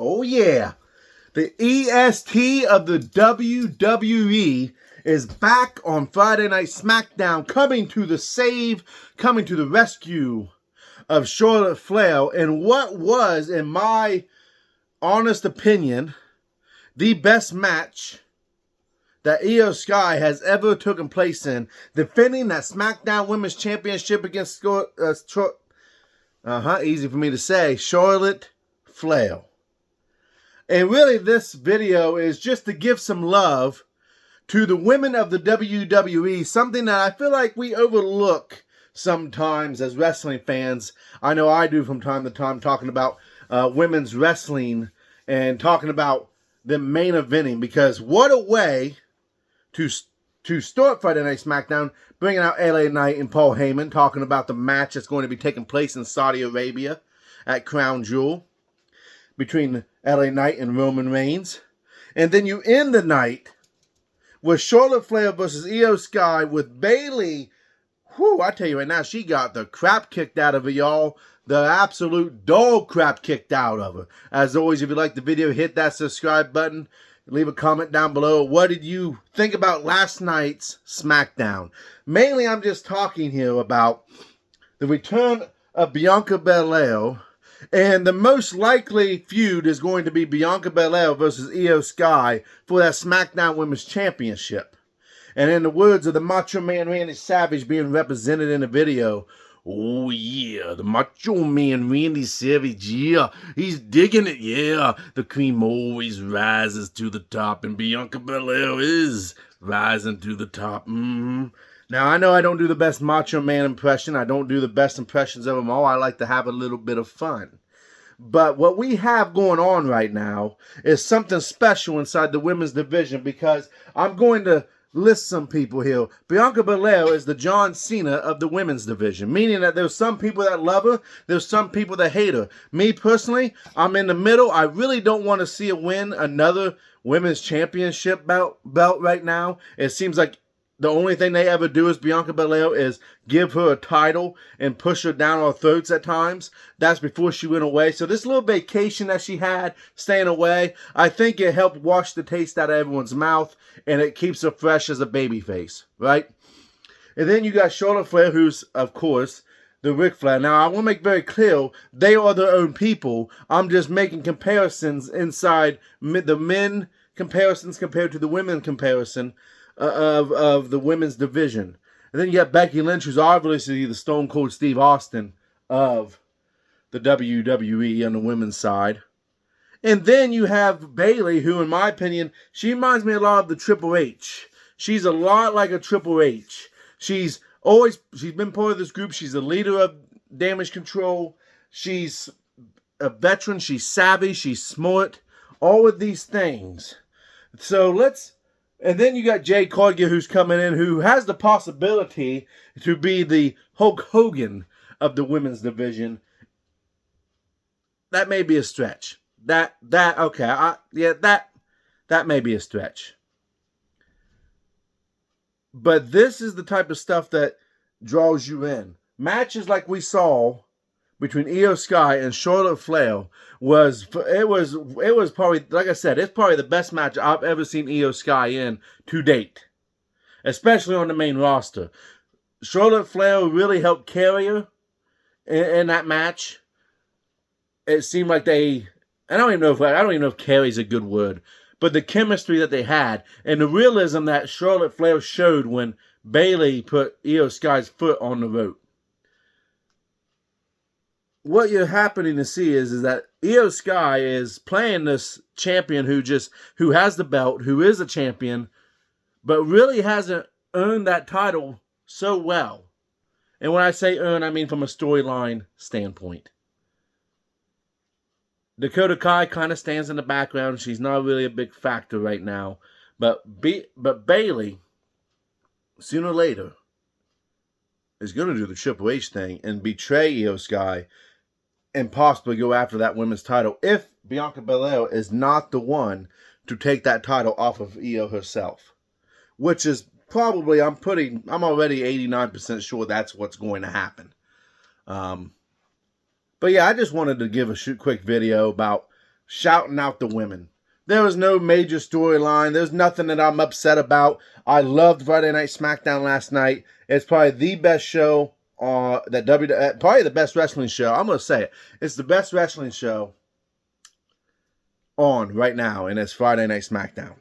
Oh yeah, the EST of the WWE is back on Friday Night SmackDown, coming to the rescue of Charlotte Flair in what was, in my honest opinion, the best match that Io Sky has ever taken place in, defending that SmackDown Women's Championship against easy for me to say, Charlotte Flair. And really, this video is just to give some love to the women of the WWE, something that I feel like we overlook sometimes as wrestling fans. I know I do from time to time, talking about women's wrestling and talking about the main eventing, because what a way to start Friday Night SmackDown, bringing out LA Knight and Paul Heyman, talking about the match that's going to be taking place in Saudi Arabia at Crown Jewel between LA Knight and Roman Reigns. And then you end the night with Charlotte Flair versus Io Sky, with Bayley. Whew, I tell you right now, she got the crap kicked out of her, y'all. The absolute dog crap kicked out of her. As always, if you like the video, hit that subscribe button. Leave a comment down below. What did you think about last night's SmackDown? Mainly, I'm just talking here about the return of Bianca Belair. And the most likely feud is going to be Bianca Belair versus Io Sky for that SmackDown Women's Championship. And in the words of the Macho Man Randy Savage being represented in the video, oh yeah, the Macho Man Randy Savage, yeah, he's digging it, yeah. The cream always rises to the top, and Bianca Belair is rising to the top. Now, I know I don't do the best Macho Man impression. I don't do the best impressions of them all. I like to have a little bit of fun. But what we have going on right now is something special inside the women's division, because I'm going to list some people here. Bianca Belair is the John Cena of the women's division, meaning that there's some people that love her, there's some people that hate her. Me personally, I'm in the middle. I really don't want to see her win another women's championship belt right now. It seems like the only thing they ever do is Bianca Belair is give her a title and push her down our throats at times. That's before she went away. So this little vacation that she had, staying away, I think it helped wash the taste out of everyone's mouth, and it keeps her fresh as a babyface, right? And then you got Charlotte Flair, who's, of course, the Ric Flair. Now, I want to make very clear, they are their own people. I'm just making comparisons inside the men comparisons compared to the women comparison of the women's division. And then you got Becky Lynch, who's obviously the Stone Cold Steve Austin of the WWE on the women's side. And then you have Bayley, who, in my opinion, she reminds me a lot of the Triple H. She's a lot like a Triple H. She's been part of this group. She's a leader of Damage Control. She's a veteran. She's savvy. She's smart. All of these things. And then you got Jade Cargill, who's coming in, who has the possibility to be the Hulk Hogan of the women's division. That may be a stretch. That may be a stretch. But this is the type of stuff that draws you in. Matches like we saw between Io Sky and Charlotte Flair was probably, like I said, it's probably the best match I've ever seen Io Sky in to date, especially on the main roster. Charlotte Flair really helped carry her in that match. It seemed like I don't even know if carry's a good word, but the chemistry that they had and the realism that Charlotte Flair showed when Bayley put Io Sky's foot on the rope. What you're happening to see is that Io Sky is playing this champion who has the belt, who is a champion, but really hasn't earned that title so well. And when I say earn, I mean from a storyline standpoint. Dakota Kai kind of stands in the background. She's not really a big factor right now. But Bayley, sooner or later, is going to do the Triple H thing and betray Io Sky and possibly go after that women's title if Bianca Belair is not the one to take that title off of Io herself. Which is probably, I'm already 89% sure that's what's going to happen. But yeah, I just wanted to give a quick video about shouting out the women. There was no major storyline. There's nothing that I'm upset about. I loved Friday Night SmackDown last night. It's probably the best show probably the best wrestling show. I'm going to say it. It's the best wrestling show on right now, and it's Friday Night SmackDown.